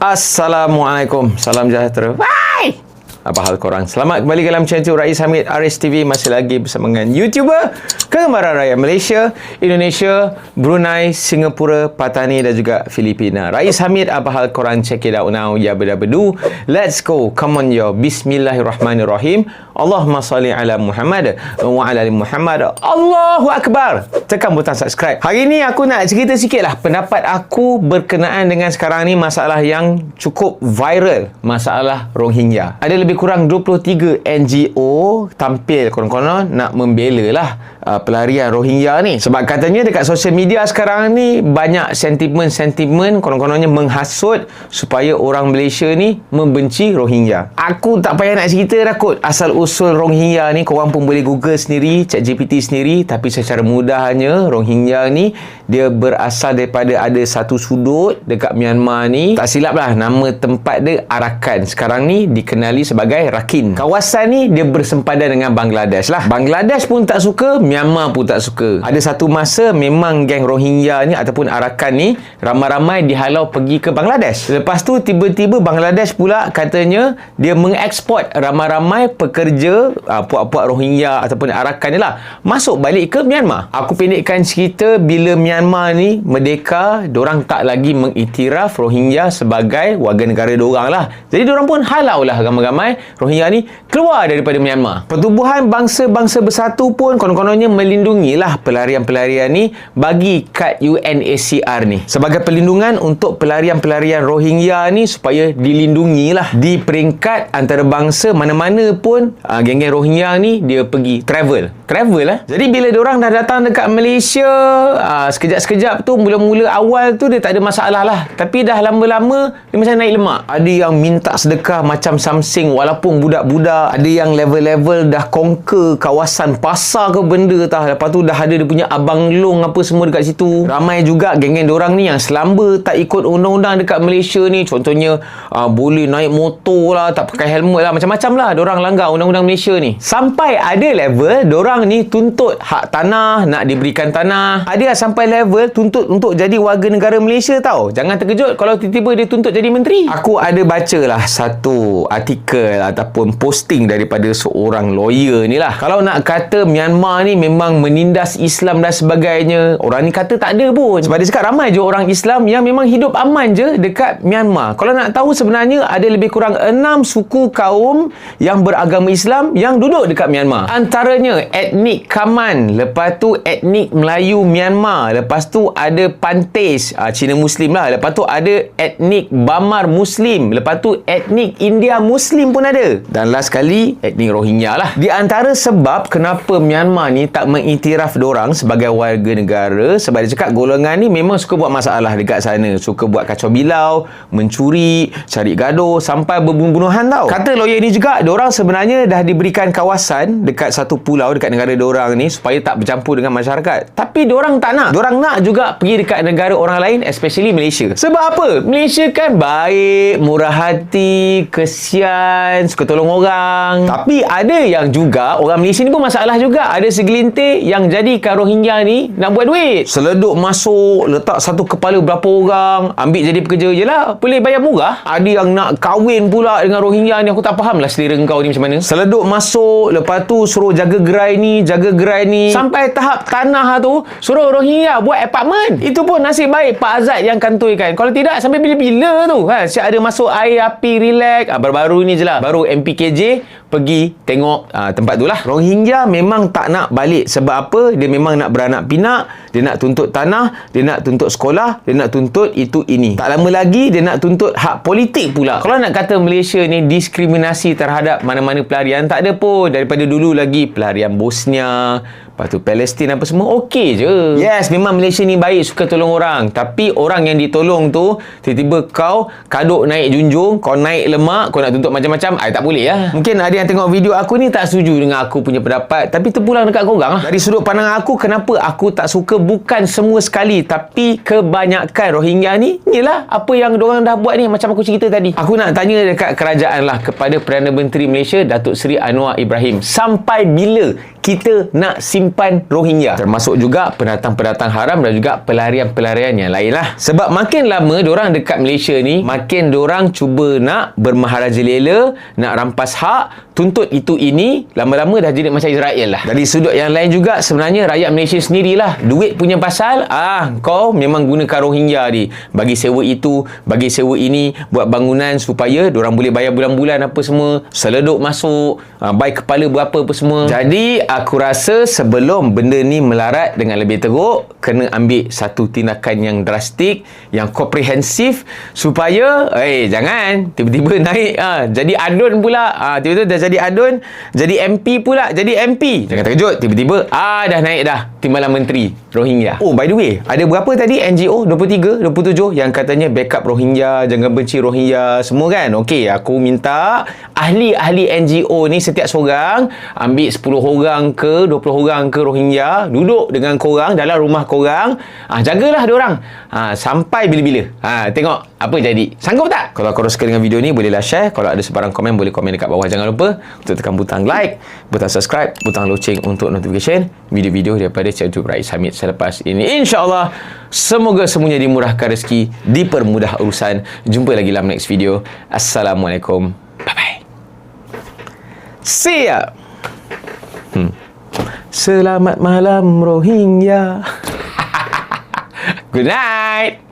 Assalamualaikum, salam sejahtera. Bye. Apa hal korang? Selamat kembali dalam channel Rais Hamid Aris TV. Masih lagi bersama dengan YouTuber kegemaran rakyat Malaysia, Indonesia, Brunei, Singapura, Patani dan juga Filipina. Rais Hamid, apa hal korang? Check it out now. Ya bedu. Let's go. Come on yo. Bismillahirrahmanirrahim. Allahumma salli ala Muhammad wa ala ali Muhammad. Allahu Akbar. Tekan butang subscribe. Hari ni aku nak cerita sikit lah pendapat aku berkenaan dengan sekarang ni masalah yang cukup viral. Masalah Rohingya. Ada lebih kurang 23 NGO tampil konon-konon nak membela lah pelarian Rohingya ni. Sebab katanya dekat sosial media sekarang ni banyak sentimen-sentimen konon-kononnya menghasut supaya orang Malaysia ni membenci Rohingya. Aku tak payah nak cerita dah kot. Asal usul Rohingya ni korang pun boleh Google sendiri, ChatGPT sendiri. Tapi secara mudahnya Rohingya ni dia berasal daripada ada satu sudut dekat Myanmar ni. Tak silap lah nama tempat dia Arakan. Sekarang ni dikenali sebagai Rakhine. Kawasan ni dia bersempadan dengan Bangladesh lah. Bangladesh pun tak suka, Myanmar pun tak suka. Ada satu masa memang geng Rohingya ni ataupun Arakan ni ramai-ramai dihalau pergi ke Bangladesh. Lepas tu tiba-tiba Bangladesh pula katanya dia mengeksport ramai-ramai pekerja puak-puak Rohingya ataupun Arakan ni lah masuk balik ke Myanmar. Aku pendekkan cerita, bila Myanmar ni merdeka, dorang tak lagi mengiktiraf Rohingya sebagai warga negara dorang lah. Jadi dorang pun halau lah ramai-ramai Rohingya ni keluar daripada Myanmar. Pertubuhan Bangsa-Bangsa Bersatu pun konon-kononnya melindungilah pelarian-pelarian ni bagi kad UNHCR ni sebagai perlindungan untuk pelarian-pelarian Rohingya ni supaya dilindungilah di peringkat antarabangsa. Mana-mana pun geng-geng Rohingya ni dia pergi travel lah. Jadi bila diorang dah datang dekat Malaysia, sekejap-sekejap tu mula-mula awal tu dia tak ada masalah lah, tapi dah lama-lama dia macam naik lemak. Ada yang minta sedekah macam something walaupun budak-budak, ada yang level-level dah conquer kawasan pasar ke benda tah. Lepas tu dah ada dia punya abang long apa semua dekat situ. Ramai juga geng-geng diorang ni yang selamba tak ikut undang-undang dekat Malaysia ni. Contohnya boleh naik motor lah, tak pakai helmet lah, macam-macam lah diorang langgar undang-undang Malaysia ni. Sampai ada level diorang ni tuntut hak tanah, nak diberikan tanah. Ada sampai level tuntut untuk jadi warga negara Malaysia tau. Jangan terkejut kalau tiba-tiba dia tuntut jadi menteri. Aku ada baca lah satu artikel ataupun posting daripada seorang lawyer ni lah. Kalau nak kata Myanmar ni memang menindas Islam dan sebagainya, orang ni kata tak ada pun. Sebab dia cakap ramai je orang Islam yang memang hidup aman je dekat Myanmar. Kalau nak tahu sebenarnya ada lebih kurang 6 suku kaum yang beragama Islam yang duduk dekat Myanmar. Antaranya etnik Kaman, lepas tu etnik Melayu Myanmar, lepas tu ada Pantes, Cina Muslim lah, lepas tu ada etnik Bamar Muslim, lepas tu etnik India Muslim pun ada, dan last sekali etnik Rohingya lah. Di antara sebab kenapa Myanmar ni tak mengiktiraf dorang sebagai warga negara, sebab dia cakap golongan ni memang suka buat masalah dekat sana, suka buat kacau bilau, mencuri, cari gaduh, sampai berbunuh-bunuhan tau. Kata lawyer ni juga dorang sebenarnya dah diberikan kawasan dekat satu pulau dekat negara dorang ni supaya tak bercampur dengan masyarakat, tapi dorang tak nak. Dorang nak juga pergi dekat negara orang lain, especially Malaysia. Sebab apa? Malaysia kan baik, murah hati, kesian, suka tolong orang. Tapi ada yang juga orang Malaysia ni pun masalah juga. Ada segelintir yang jadikan Rohingya ni nak buat duit. Seleduk masuk, letak satu kepala berapa orang, ambil jadi pekerja je lah, boleh bayar murah. Ada yang nak kahwin pula dengan Rohingya ni. Aku tak faham lah selera kau ni macam mana. Seleduk masuk, lepas tu suruh jaga gerai ni, sampai tahap tanah tu suruh Rohingya buat apartment. Itu pun nasib baik Pak Azad yang kantorkan. Kalau tidak sampai bila-bila tu siap ada masuk air api, relax. Baru-baru ni je lah, baru MPKJ pergi tengok tempat tu lah. Rohingya memang tak nak balik. Sebab apa? Dia memang nak beranak pinak, dia nak tuntut tanah, dia nak tuntut sekolah, dia nak tuntut itu ini. Tak lama lagi dia nak tuntut hak politik pula. Kalau nak kata Malaysia ni diskriminasi terhadap mana-mana pelarian, tak ada pun. Daripada dulu lagi pelarian Bosnia, lepas tu Palestin apa semua okey je. Yes, memang Malaysia ni baik, suka tolong orang. Tapi orang yang ditolong tu tiba-tiba kau kaduk naik junjung, kau naik lemak, kau nak tuntut macam-macam, tak boleh lah. Mungkin ada yang tengok video aku ni tak setuju dengan aku punya pendapat, tapi terpulang dekat korang lah. Dari sudut pandang aku, kenapa aku tak suka, bukan semua sekali tapi kebanyakan Rohingya ni, inilah apa yang diorang dah buat ni. Macam aku cerita tadi, aku nak tanya dekat kerajaan lah, kepada Perdana Menteri Malaysia Datuk Seri Anwar Ibrahim, sampai bila kita nak simpan kehidupan Rohingya, termasuk juga pendatang-pendatang haram dan juga pelarian-pelarian yang lain lah. Sebab makin lama diorang dekat Malaysia ni, makin diorang cuba nak bermaharajalela, nak rampas hak, tuntut itu ini, lama-lama dah jadi macam Israel lah. Dari sudut yang lain juga, sebenarnya rakyat Malaysia sendirilah duit punya pasal. Kau memang gunakan Rohingya ni bagi sewa itu, bagi sewa ini, buat bangunan supaya diorang boleh bayar bulan-bulan apa semua, seleduk masuk, baik kepala berapa apa semua. Jadi aku rasa sebelum benda ni melarat dengan lebih teruk, kena ambil satu tindakan yang drastik, yang komprehensif, supaya jangan tiba-tiba naik jadi adun pula, tiba-tiba dah jadi adun, jadi MP pula, jadi MP. Jangan terkejut, tiba-tiba dah naik dah Timbalan Menteri Rohingya. Oh, by the way, ada berapa tadi NGO? 23, 27 yang katanya backup Rohingya, jangan benci Rohingya semua kan? Okey, aku minta ahli-ahli NGO ni setiap seorang ambil 10 orang ke 20 orang ke Rohingya, duduk dengan korang dalam rumah korang, jagalah diorang sampai bila-bila. Tengok apa jadi. Sanggup tak? Kalau korang suka dengan video ni, bolehlah share. Kalau ada sebarang komen, boleh komen dekat bawah. Jangan lupa untuk tekan butang like, butang subscribe, butang loceng untuk notification video-video daripada channel YouTube Rais Hamid selepas ini. InsyaAllah, semoga semuanya dimurahkan rezeki, dipermudah urusan. Jumpa lagi dalam next video. Assalamualaikum. Bye-bye. See ya. Selamat malam Rohingya. Good night.